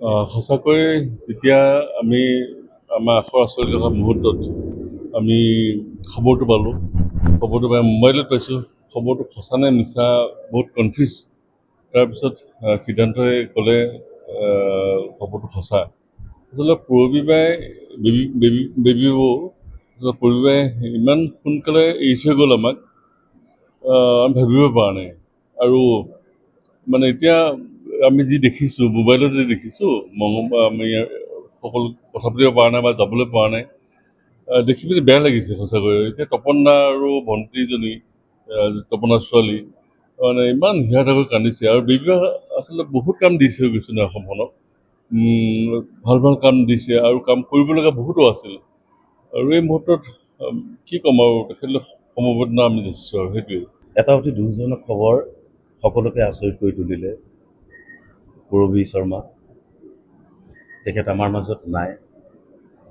সঁচাকৈ যেতিয়া আমি আমাৰ আখৰ আচলি থকা মুহূৰ্তত আমি খবৰটো পালোঁ, খবৰটো পাই মোবাইলত পাইছোঁ, খবৰটো সঁচা নে মিছা বহুত কনফিউজ। তাৰপিছত সিদ্ধান্তই ক'লে খবৰটো সঁচা। আচলতে পূৰবীবাই বেবী আচলতে পূৰবীবাই ইমান সোনকালে এৰি থৈ গ'ল আমাক, আমি ভাবিব পৰা নাই। আৰু মানে এতিয়া আমি যি দেখিছোঁ, মোবাইলতে দেখিছোঁ, আমি সকলো কথা পাতিব পৰা নাই বা যাবলৈ পৰা নাই। দেখি পিনি বেয়া লাগিছে সঁচাকৈ। এতিয়া তপন দা আৰু ভণ্টিজনী, তপনৰ ছোৱালী, মানে ইমান হিয়াৰ কান্দিছে। আৰু বেবীয়ে আচলতে বহুত কাম দিছে গৈছে ন অসমখনক, ভাল ভাল কাম দিছে আৰু কাম কৰিবলগা বহুতো আছিল। আৰু এই মুহূৰ্তত কি ক'ম আৰু, তেখেতলৈ সমবেদনা আমি দিছোঁ আৰু সেইটোৱেই। এটা অতি দুখজনক খবৰ সকলোকে আচৰিত কৰি তুলিলে। পূৰবী শৰ্মা তেখেত আমাৰ মাজত নাই।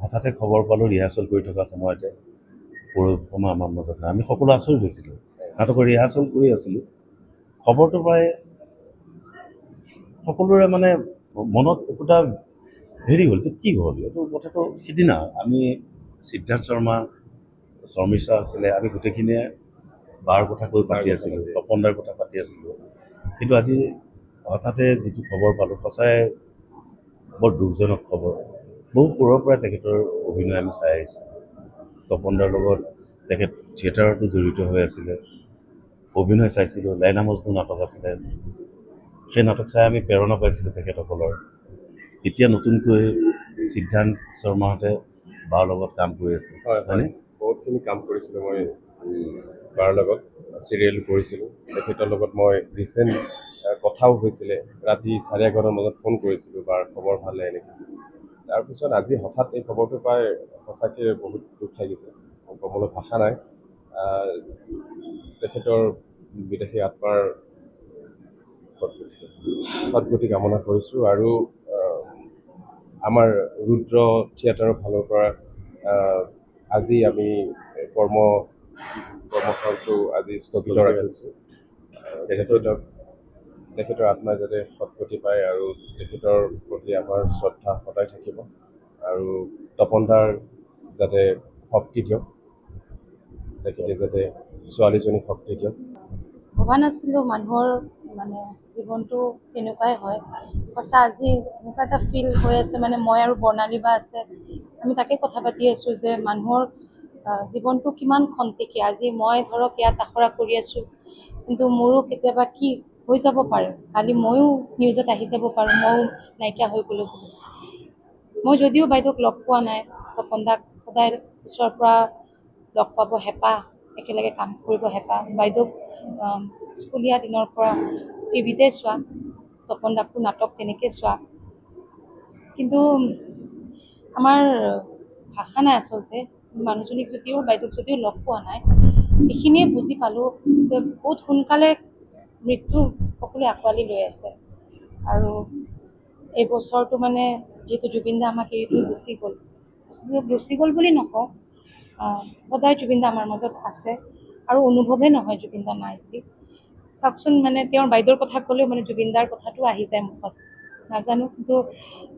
হঠাতে খবৰ পালোঁ ৰিহাৰ্চেল কৰি থকা সময়তে পূৰবী শৰ্মা আমাৰ মাজত নাই। আমি সকলো আচৰিত হৈছিলোঁ, নাটকৰ ৰিহাৰ্চেল কৰি আছিলোঁ। খবৰটো পাই সকলোৰে মানে মনত একোটা হেৰি হ'ল যে কি হ'ল এইটো কথাটো। সিদিনা আমি সিদ্ধাৰ্থ শৰ্মা, শৰ্মিষ্ঠা আছিলে, আমি গোটেইখিনিয়ে বাৰ কথা কৈ পাতি আছিলোঁ, তপন দাৰ কথা পাতি আছিলোঁ। কিন্তু আজি হঠাতে যিটো খবৰ পালোঁ, সঁচাই বৰ দুখজনক খবৰ। বহু সৰুৰ পৰাই তেখেতৰ অভিনয় আমি চাই আহিছোঁ। তপন দাৰ লগত তেখেত থিয়েটাৰতো জড়িত হৈ আছিলে, অভিনয় চাইছিলোঁ। লাইলা মজনু নাটক আছিলে, সেই নাটক চাই আমি প্ৰেৰণা পাইছিলোঁ তেখেতসকলৰ। এতিয়া নতুনকৈ সিদ্ধান্ত শৰ্মাহঁতে বাৰ লগত কাম কৰি আছে, হয়নে? বহুতখিনি কাম কৰিছিলোঁ মই বাৰ লগত, চিৰিয়েল কৰিছিলোঁ। তেখেতৰ লগত মই ৰিচেণ্ট কথাও হৈছিলে, ৰাতি 11:30 বজাত ফোন কৰিছিলোঁ, বাৰ খবৰ ভালে এনেকৈ। তাৰপিছত আজি হঠাৎ এই খবৰটো পাই সঁচাকৈ বহুত দুখ লাগিছে, ক'বলৈ ভাষা নাই। তেখেতৰ বিদেশী আত্মাৰ সদ্গতি কামনা কৰিছোঁ। আৰু আমাৰ ৰুদ্ৰ থিয়েটাৰৰ ফালৰ পৰা আজি আমি কৰ্মকালটো আজি স্থগিত ৰাখিছোঁ। তেখেতৰ আত্মাই যাতে সদ্গতি পায় আৰু তেখেতৰ প্ৰতি আমাৰ শ্ৰদ্ধা সদায় থাকিব। আৰু তপন দাৰ যাতে শক্তি দিয়ক, তেখেতে যাতে ছোৱালীজনীক শক্তি দিয়ক। ভবা নাছিলোঁ মানুহৰ মানে জীৱনটো তেনেকুৱাই হয়। সঁচা আজি এনেকুৱা এটা ফিল হৈ আছে, মানে মই আৰু বৰ্ণালী বা আছে, আমি তাকে কথা পাতি আছোঁ যে মানুহৰ জীৱনটো কিমান খন্তেকীয়া। আজি মই ধৰক ইয়াত আখৰা কৰি আছোঁ, কিন্তু মোৰো কেতিয়াবা কি হৈ যাব পাৰে, কালি ময়ো নিউজত আহি যাব পাৰোঁ, ময়ো নাইকিয়া হৈ গ'লোঁ। মই যদিও বাইদেউক লগ পোৱা নাই, তপন দাক সদায় ওচৰৰ পৰা লগ পাব হেঁপাহ, একেলগে কাম কৰিব হেঁপাহ। বাইদেউক স্কুলীয়া দিনৰ পৰা টিভিতে চোৱা, তপন দাকো নাটক তেনেকৈ চোৱা। কিন্তু আমাৰ ভাষা নাই আচলতে। মানুহজনীক যদিও, বাইদেউক যদিও লগ পোৱা নাই, এইখিনিয়ে বুজি পালোঁ যে বহুত সোনকালে মৃত্যু সকলোৱে আঁকোৱালি লৈ আছে। আৰু এই বছৰটো মানে যিহেতু জুবিন দা আমাক এৰি থৈ গুচি গ'ল বুলি নকওঁ, সদায় জুবিন দা আমাৰ মাজত আছে আৰু অনুভৱেই নহয় জুবিন দা নাই বুলি। চাওকচোন, মানে তেওঁৰ বাইদেউৰ কথা ক'লেও মানে জুবিন দাৰ কথাটো আহি যায় মুখত, নাজানো। কিন্তু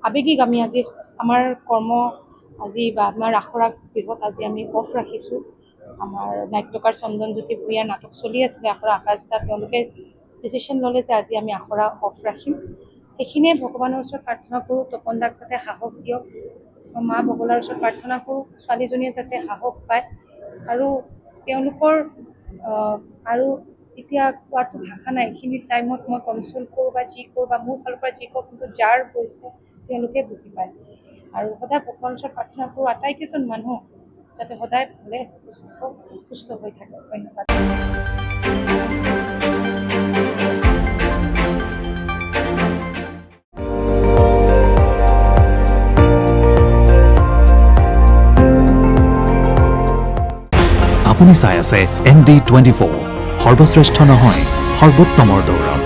আৱেগিক আমি আজি আমাৰ কৰ্ম আজি বা আমাৰ আখৰা গৃহত আজি আমি অফ ৰাখিছোঁ। আমাৰ নাট্যকাৰ চন্দনজ্যোতি ভূঞাৰ নাটক চলি আছিলে আখৰা আকাশদা, তেওঁলোকে ডিচিশ্যন ল'লে যে আজি আমি আখৰা অফ ৰাখিম। সেইখিনিয়ে ভগৱানৰ ওচৰত প্ৰাৰ্থনা কৰোঁ, তপন দাক যাতে সাহস দিয়ক। মা বগলাৰ ওচৰত প্ৰাৰ্থনা কৰোঁ, ছোৱালীজনীয়ে যাতে সাহস পায়। আৰু তেওঁলোকৰ আৰু এতিয়া কোৱাটো ভাষা নাই, এইখিনি টাইমত মই কনচোল কৰোঁ বা যি কৰোঁ বা মোৰ ফালৰ পৰা যি কওঁ, কিন্তু যাৰ হৈছে তেওঁলোকে বুজি পায়। আৰু সদায় ভগৱানৰ ওচৰত প্ৰাৰ্থনা কৰোঁ আটাইকেইজন মানুহ যাতে সদায় ভালে সুস্থ হৈ থাকে। ধন্যবাদ। আপুনি চাই আছে ND24, সৰ্বশ্ৰেষ্ঠ নহয় সৰ্বোত্তমৰ দৌৰত।